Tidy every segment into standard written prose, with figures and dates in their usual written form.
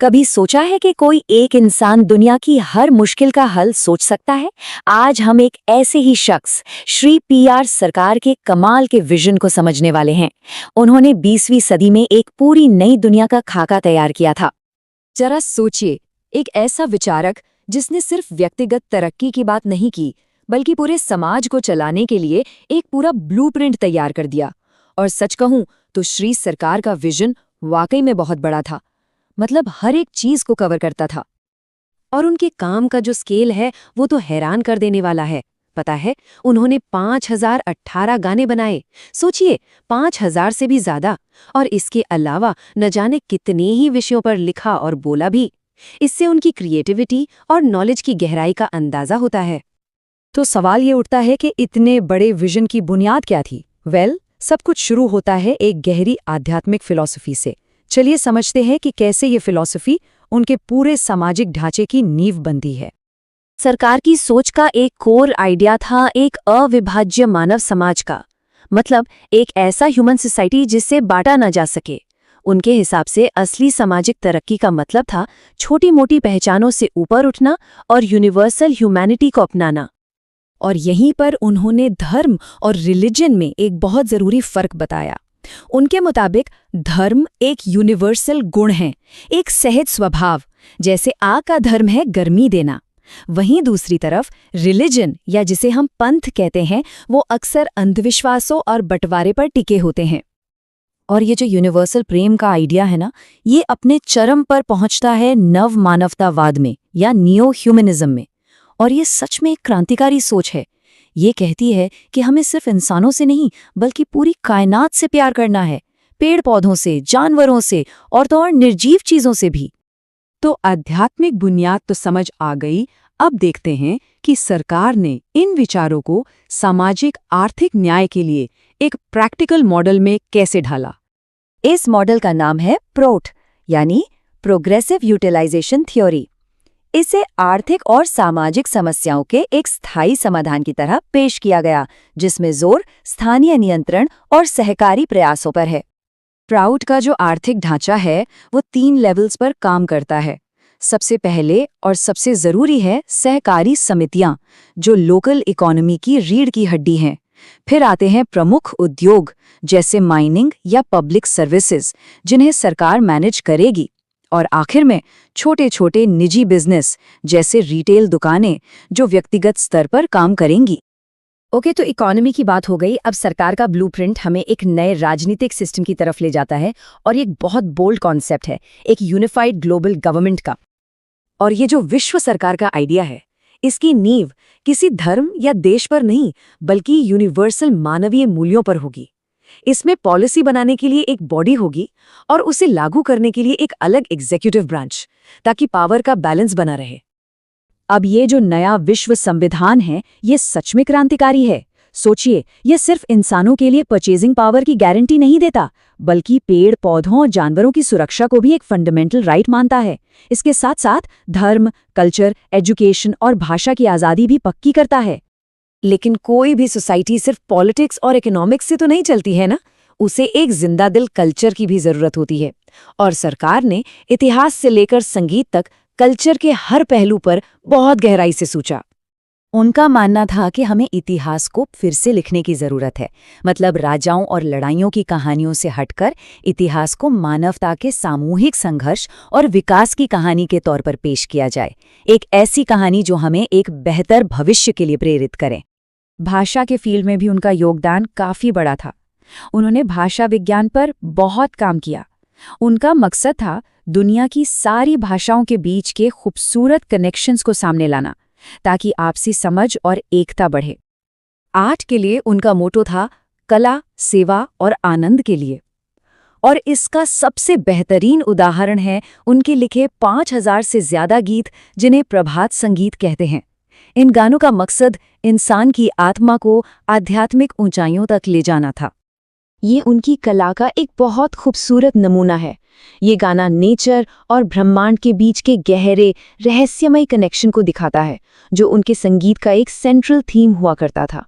कभी सोचा है कि कोई एक इंसान दुनिया की हर मुश्किल का हल सोच सकता है? आज हम एक ऐसे ही शख्स श्री पी.आर. सरकार के कमाल के विजन को समझने वाले हैं। उन्होंने 20वीं सदी में एक पूरी नई दुनिया का खाका तैयार किया था। जरा सोचिए, एक ऐसा विचारक जिसने सिर्फ व्यक्तिगत तरक्की की बात नहीं की, बल्कि पूरे समाज को चलाने के लिए एक पूरा ब्लूप्रिंट तैयार कर दिया। और सच कहूं तो श्री सरकार का विजन वाकई में बहुत बड़ा था। मतलब हर एक चीज को कवर करता था। और उनके काम का जो स्केल है वो तो हैरान कर देने वाला है। पता है, उन्होंने 5018 गाने बनाए। सोचिए, 5000 से भी ज्यादा। और इसके अलावा न जाने कितने ही विषयों पर लिखा और बोला भी। इससे उनकी क्रिएटिविटी और नॉलेज की गहराई का अंदाजा होता है। तो सवाल ये उठता है कि इतने बड़े विजन की बुनियाद क्या थी? सब कुछ शुरू होता है एक गहरी आध्यात्मिक फिलॉसफी से। चलिए समझते हैं कि कैसे ये फिलॉसफी उनके पूरे सामाजिक ढांचे की नींव बनती है। सरकार की सोच का एक कोर आइडिया था एक अविभाज्य मानव समाज का। मतलब एक ऐसा ह्यूमन सोसाइटी जिससे बांटा न जा सके। उनके हिसाब से असली सामाजिक तरक्की का मतलब था छोटी मोटी पहचानों से ऊपर उठना और यूनिवर्सल ह्यूमैनिटी को अपनाना। और यहीं पर उन्होंने धर्म और रिलीजन में एक बहुत जरूरी फर्क बताया। उनके मुताबिक धर्म एक यूनिवर्सल गुण है, एक सहज स्वभाव, जैसे आग का धर्म है गर्मी देना। वहीं दूसरी तरफ रिलीजन, या जिसे हम पंथ कहते हैं, वो अक्सर अंधविश्वासों और बंटवारे पर टिके होते हैं। और ये जो यूनिवर्सल प्रेम का आइडिया है ना, ये अपने चरम पर पहुंचता है नव मानवतावाद में या नियो ह्यूमनिज्म में। और ये सच में एक क्रांतिकारी सोच है। ये कहती है कि हमें सिर्फ इंसानों से नहीं बल्कि पूरी कायनात से प्यार करना है, पेड़ पौधों से, जानवरों से और तो और निर्जीव चीजों से भी। तो आध्यात्मिक बुनियाद तो समझ आ गई। अब देखते हैं कि सरकार ने इन विचारों को सामाजिक आर्थिक न्याय के लिए एक प्रैक्टिकल मॉडल में कैसे ढाला। इस मॉडल का नाम है प्रोट, यानी प्रोग्रेसिव यूटिलाइजेशन थ्योरी। इसे आर्थिक और सामाजिक समस्याओं के एक स्थायी समाधान की तरह पेश किया गया, जिसमें जोर स्थानीय नियंत्रण और सहकारी प्रयासों पर है। प्राउड का जो आर्थिक ढांचा है वो 3 लेवल्स पर काम करता है। सबसे पहले और सबसे जरूरी है सहकारी समितियां, जो लोकल इकोनॉमी की रीढ़ की हड्डी हैं। फिर आते हैं प्रमुख उद्योग, जैसे माइनिंग या पब्लिक सर्विसेज, जिन्हें सरकार मैनेज करेगी। और आखिर में छोटे छोटे निजी बिजनेस, जैसे रिटेल दुकानें, जो व्यक्तिगत स्तर पर काम करेंगी। ओके, तो इकोनॉमी की बात हो गई। अब सरकार का ब्लूप्रिंट हमें एक नए राजनीतिक सिस्टम की तरफ ले जाता है, और ये एक बहुत बोल्ड कॉन्सेप्ट है, एक यूनिफाइड ग्लोबल गवर्नमेंट का। और ये जो विश्व सरकार का आइडिया है, इसकी नींव किसी धर्म या देश पर नहीं बल्कि यूनिवर्सल मानवीय मूल्यों पर होगी। इसमें पॉलिसी बनाने के लिए एक बॉडी होगी और उसे लागू करने के लिए एक अलग एग्जीक्यूटिव ब्रांच, ताकि पावर का बैलेंस बना रहे। अब ये जो नया विश्व संविधान है, ये सच में क्रांतिकारी है। सोचिए, ये सिर्फ इंसानों के लिए परचेजिंग पावर की गारंटी नहीं देता, बल्कि पेड़ पौधों और जानवरों की सुरक्षा को भी एक फंडामेंटल राइट मानता है। इसके साथ साथ धर्म, कल्चर, एजुकेशन और भाषा की आज़ादी भी पक्की करता है। लेकिन कोई भी सोसाइटी सिर्फ पॉलिटिक्स और इकोनॉमिक्स से तो नहीं चलती है ना, उसे एक जिंदा दिल कल्चर की भी जरूरत होती है। और सरकार ने इतिहास से लेकर संगीत तक कल्चर के हर पहलू पर बहुत गहराई से सोचा। उनका मानना था कि हमें इतिहास को फिर से लिखने की जरूरत है। मतलब राजाओं और लड़ाइयों की कहानियों से हटकर इतिहास को मानवता के सामूहिक संघर्ष और विकास की कहानी के तौर पर पेश किया जाए। एक ऐसी कहानी जो हमें एक बेहतर भविष्य के लिए प्रेरित करे। भाषा के फील्ड में भी उनका योगदान काफी बड़ा था। उन्होंने भाषा विज्ञान पर बहुत काम किया। उनका मकसद था दुनिया की सारी भाषाओं के बीच के खूबसूरत कनेक्शंस को सामने लाना, ताकि आपसी समझ और एकता बढ़े। आर्ट के लिए उनका मोटो था कला, सेवा और आनंद के लिए। और इसका सबसे बेहतरीन उदाहरण है उनके लिखे 5000 से ज्यादा गीत, जिन्हें प्रभात संगीत कहते हैं। इन गानों का मकसद इंसान की आत्मा को आध्यात्मिक ऊंचाइयों तक ले जाना था। ये उनकी कला का एक बहुत खूबसूरत नमूना है। ये गाना नेचर और ब्रह्मांड के बीच के गहरे रहस्यमय कनेक्शन को दिखाता है, जो उनके संगीत का एक सेंट्रल थीम हुआ करता था।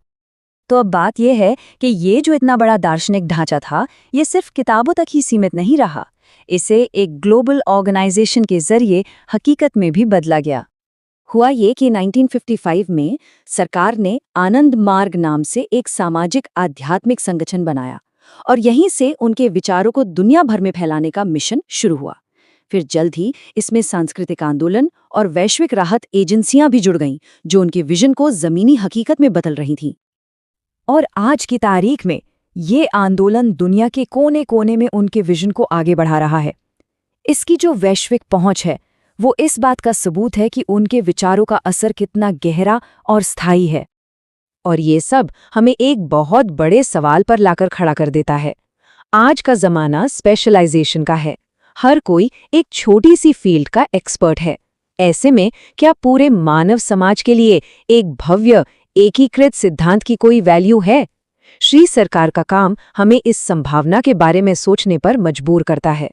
तो अब बात यह है कि ये जो इतना बड़ा दार्शनिक ढांचा था, ये सिर्फ किताबों तक ही सीमित नहीं रहा। इसे एक ग्लोबल ऑर्गेनाइजेशन के जरिए हकीकत में भी बदला गया। हुआ ये कि 1955 में सरकार ने आनंद मार्ग नाम से एक सामाजिक आध्यात्मिक संगठन बनाया और यहीं से उनके विचारों को दुनिया भर में फैलाने का मिशन शुरू हुआ। फिर जल्द ही इसमें सांस्कृतिक आंदोलन और वैश्विक राहत एजेंसियां भी जुड़ गईं, जो उनके विजन को जमीनी हकीकत में बदल रही थीं। और आज की तारीख में ये आंदोलन दुनिया के कोने कोने में उनके विजन को आगे बढ़ा रहा है। इसकी जो वैश्विक पहुंच है वो इस बात का सबूत है कि उनके विचारों का असर कितना गहरा और स्थायी है। और ये सब हमें एक बहुत बड़े सवाल पर लाकर खड़ा कर देता है। आज का जमाना स्पेशलाइजेशन का है। हर कोई एक छोटी सी फील्ड का एक्सपर्ट है। ऐसे में क्या पूरे मानव समाज के लिए एक भव्य एकीकृत सिद्धांत की कोई वैल्यू है? श्री सरकार का काम हमें इस संभावना के बारे में सोचने पर मजबूर करता है।